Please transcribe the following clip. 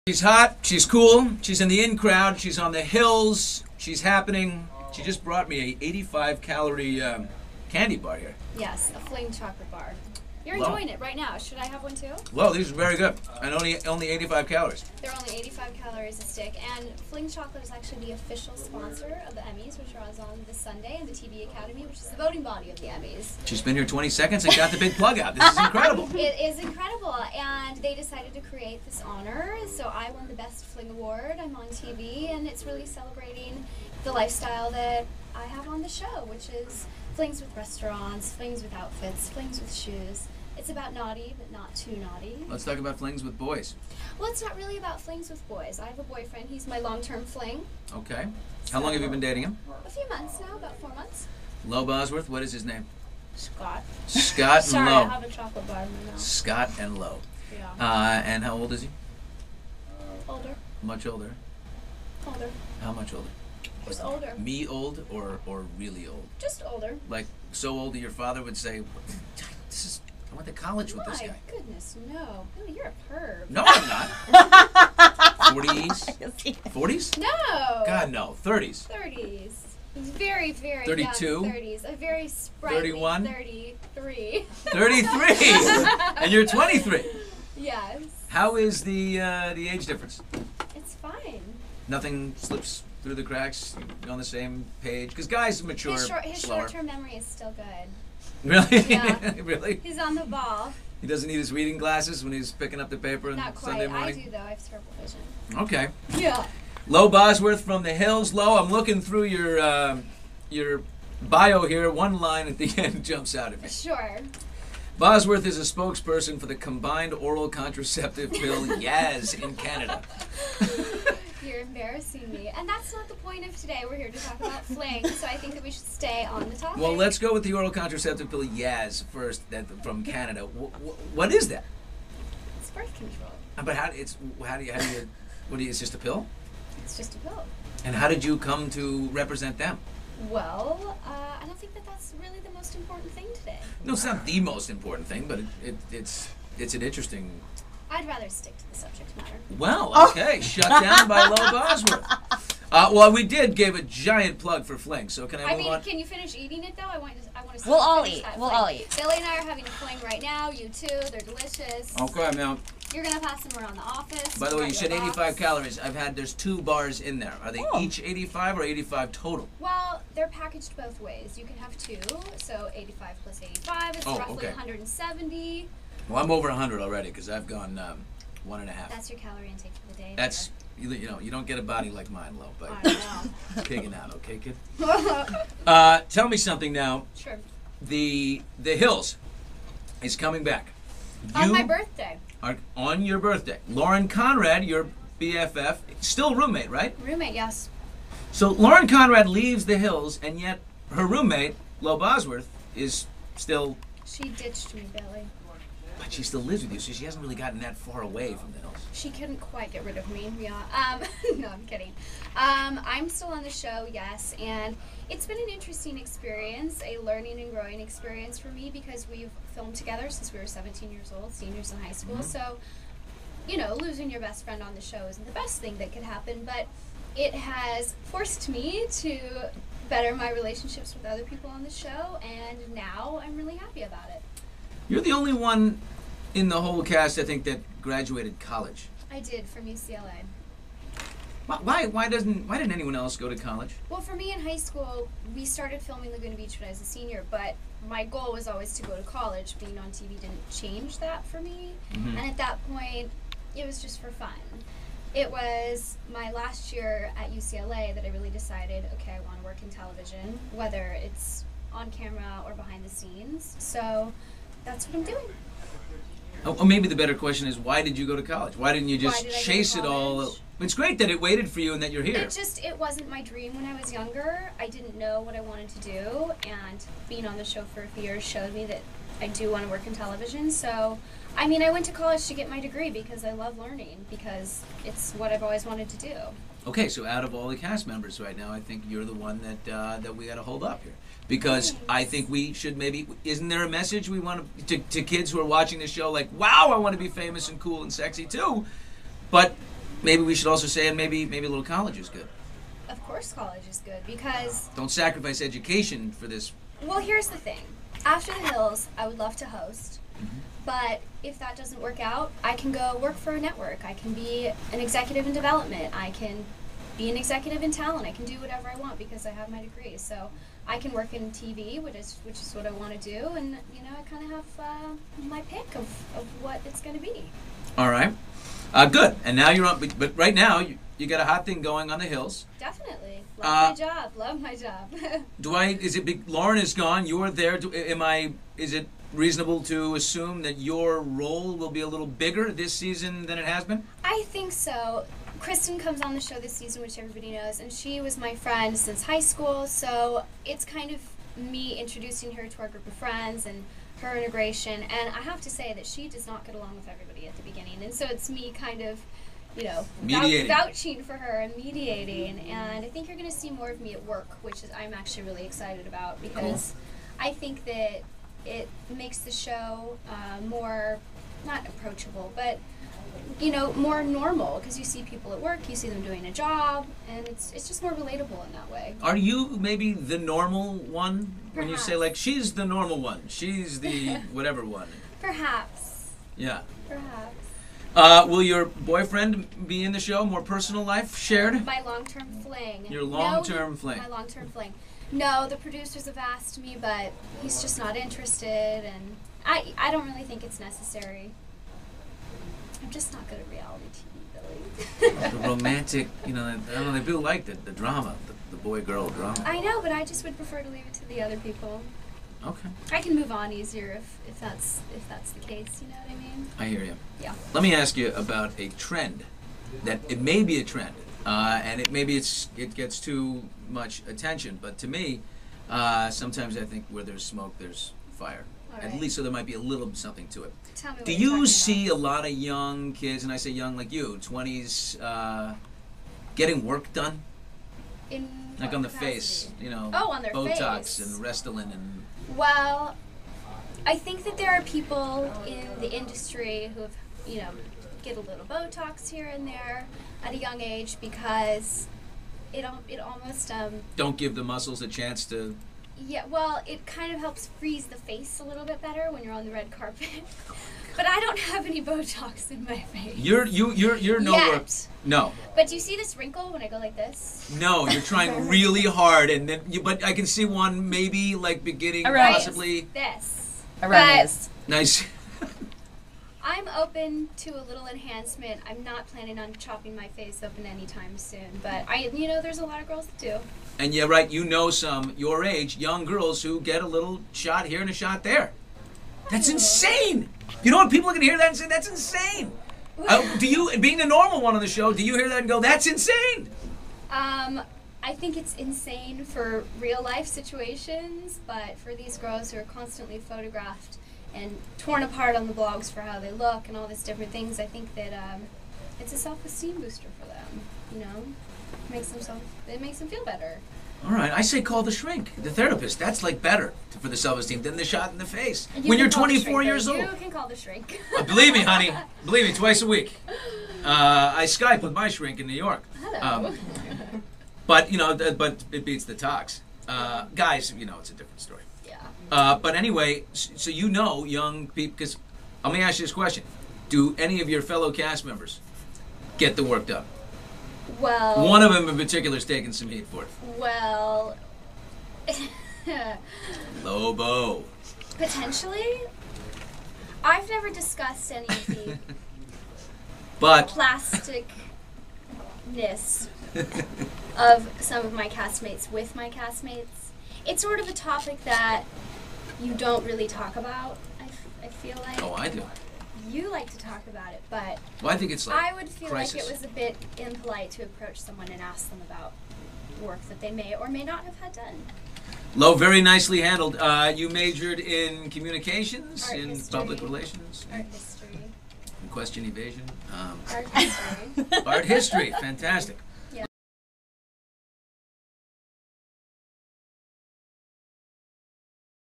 She's hot, she's cool, she's in the in crowd, she's on the hills, she's happening. She just brought me a 85 calorie candy bar here. Yes, a Fling chocolate bar. You're enjoying it right now. Should I have one too? Well, these are very good. And only 85 calories. They're only 85 calories a stick. And Fling chocolate is actually the official sponsor of the Emmys, which runs on this Sunday, and the TV Academy, which is the voting body of the Emmys. She's been here 20 seconds and got the big plug out. This is incredible. It is incredible. And they decided to create this honor. So I won the Best Fling Award. I'm on TV, and it's really celebrating the lifestyle that I have on the show, which is flings with restaurants, flings with outfits, flings with shoes. It's about naughty, but not too naughty. Let's talk about flings with boys. Well, it's not really about flings with boys. I have a boyfriend. He's my long-term fling. Okay. How long have you been dating him? A few months now, about 4 months. Low Bosworth, what is his name? Scott. Scott and Sorry, Low. I have a chocolate bar in my mouth. Scott and Low. Yeah. And how old is he? Older. Much older. Older. How much older? Just older. Me old or really old? Just older. Like so old that your father would say, "This is I went to college with this guy." My goodness, no. Oh, you're a perv. No, I'm not. 40s? 40s? No. God, no. 30s. 30s. He's very, very 32? young 30s. A very sprightly 31? 33. 33! And you're 23. Yes. How is the age difference? It's fine. Nothing slips through the cracks? You're on the same page? Because guys mature His slower. short-term memory is still good. Really? Yeah. Really? He's on the ball. He doesn't need his reading glasses when he's picking up the paper on Not quite. Sunday morning? I do, though. I have terrible vision. Okay. Yeah. Low Bosworth from the hills. Low, I'm looking through your bio here. One line at the end jumps out at me. Sure. Bosworth is a spokesperson for the combined oral contraceptive pill Yaz in Canada. You're embarrassing me. And that's not the point of today. We're here to talk about fling, so I think that we should stay on the topic. Well, let's go with the oral contraceptive pill Yaz first, from Canada. What is that? It's birth control. But it's just a pill? It's just a pill. And how did you come to represent them? Well, I don't think that that's really the most important thing today. No, it's not the most important thing, but it's an interesting... I'd rather stick to the subject matter. Well, okay. Shut down by Low Bosworth. Well, we gave a giant plug for Fling, so can I move on? Can you finish eating it, though? I want to We'll all eat. We'll all eat. Billy and I are having a Fling right now. You too. They're delicious. Okay, now... You're going to pass them around the office. By the way, you said 85 calories. There's 2 bars in there. Are they each 85 or 85 total? Well, they're packaged both ways. You can have 2, so 85 plus 85 is roughly 170. Well, I'm over 100 already because I've gone 1.5. That's your calorie intake for the day. That's, you don't get a body like mine, Lo, but I know. pigging out, okay, kid? Tell me something now. Sure. The Hills is coming back. On my birthday. On your birthday. Lauren Conrad, your BFF, still roommate, right? Roommate, yes. So Lauren Conrad leaves the Hills, and yet her roommate, Low Bosworth, is still... She ditched me, Billy. But she still lives with you, so she hasn't really gotten that far away from the Hills. She couldn't quite get rid of me, yeah. No, I'm kidding. I'm still on the show, yes, and it's been an interesting experience, a learning and growing experience for me because we've filmed together since we were 17 years old, seniors in high school, so, losing your best friend on the show isn't the best thing that could happen, but it has forced me to better my relationships with other people on the show, and now I'm really happy about it. You're the only one in the whole cast, I think, that graduated college. I did, from UCLA. Why didn't anyone else go to college? Well, for me in high school, we started filming Laguna Beach when I was a senior, but my goal was always to go to college. Being on TV didn't change that for me. And at that point, it was just for fun. It was my last year at UCLA that I really decided, okay, I want to work in television, whether it's on camera or behind the scenes. So that's what I'm doing. Oh, maybe the better question is, why did you go to college? Why didn't you just chase it all? It's great that it waited for you and that you're here. It wasn't my dream when I was younger. I didn't know what I wanted to do, and being on the show for a few years showed me that I do want to work in television. So, I went to college to get my degree because I love learning, because it's what I've always wanted to do. Okay, so out of all the cast members right now, I think you're the one that we got to hold up here. Because I think we should maybe, isn't there a message we want to kids who are watching this show, like, wow, I want to be famous and cool and sexy too, but maybe we should also say, and maybe a little college is good. Of course college is good because... Don't sacrifice education for this. Well, here's the thing. After the Hills, I would love to host. Mm-hmm. But if that doesn't work out, I can go work for a network. I can be an executive in development. I can be an executive in talent. I can do whatever I want because I have my degree. So I can work in TV, which is what I want to do. And, you know, I kind of have my pick of what it's going to be. All right. Good. And now you're on, but right now you got a hot thing going on the Hills. Definitely. Love my job. Love my job. Lauren is gone. You're there. Is it reasonable to assume that your role will be a little bigger this season than it has been? I think so. Kristen comes on the show this season, which everybody knows, and she was my friend since high school, so it's kind of me introducing her to our group of friends and her integration, and I have to say that she does not get along with everybody at the beginning, and so it's me kind of, you know, vouching for her and mediating, and I think you're going to see more of me at work, which I'm actually really excited about, because I think that it makes the show more, not approachable, but, you know, more normal, because you see people at work, you see them doing a job, and it's just more relatable in that way. Are you maybe the normal one? Perhaps. When you say, like, she's the normal one, she's the whatever one? Perhaps. Yeah. Perhaps. Will your boyfriend be in the show? More personal life shared? My long-term fling. Your long-term fling. My long-term fling. No, the producers have asked me, but he's just not interested, and I don't really think it's necessary. I'm just not good at reality TV, Billy. The romantic, you know, I don't know, they do like the drama, the boy-girl drama. I know, but I just would prefer to leave it to the other people. Okay. I can move on easier if that's the case, you know what I mean? I hear you. Yeah. Let me ask you about a trend. That it may be a trend, and it gets too much attention, but to me, sometimes I think where there's smoke, there's fire. Right. At least so there might be a little something to it. Tell me what Do you're you talking see about. a lot of young kids, and I say young like you, 20s, getting work done? In Like what on the capacity? face, you know, Oh, on their Botox face. and Restylane and... Well, I think that there are people in the industry who have, you know, get a little Botox here and there at a young age because it almost Don't give the muscles a chance to... yeah, well, it kind of helps freeze the face a little bit better when you're on the red carpet. But I don't have any Botox in my face. You're nowhere... Yet. No. But do you see this wrinkle when I go like this? No, you're trying really hard, and then but I can see one maybe like beginning Around possibly... This. Around his. Nice. I'm open to a little enhancement. I'm not planning on chopping my face open anytime soon, but you know, there's a lot of girls that do. And yeah, right, you know some, your age, young girls who get a little shot here and a shot there. That's insane! You know what, people can hear that and say, that's insane! Do you, being the normal one on the show, do you hear that and go, that's insane? I think it's insane for real life situations, but for these girls who are constantly photographed and torn apart on the blogs for how they look and all these different things, I think that it's a self-esteem booster for them, you know? It makes them feel better. All right, I say call the shrink, the therapist. That's like better for the self-esteem than the shot in the face. You When can you're call the 24 shrink, years though. old. You can call the shrink. Believe me, honey. Believe me, twice a week. I Skype with my shrink in New York. Hello. But, you know, but it beats the tox. Guys, you know, it's a different story. Yeah. But anyway, so you know young people, because let me ask you this question. Do any of your fellow cast members get the work done? Well. One of them in particular is taking some heat for it. Well. Lobo. Potentially. I've never discussed any of the But plasticness of some of my castmates with my castmates. It's sort of a topic that you don't really talk about, I feel like. oh, I do. You like to talk about it, but Well, I think it's like I would feel crisis. like it was a bit impolite to approach someone and ask them about work that they may or may not have had done. Lo, very nicely handled. You majored in communications, Art in history. public relations, Art history. in question evasion. Art history. Art history, fantastic.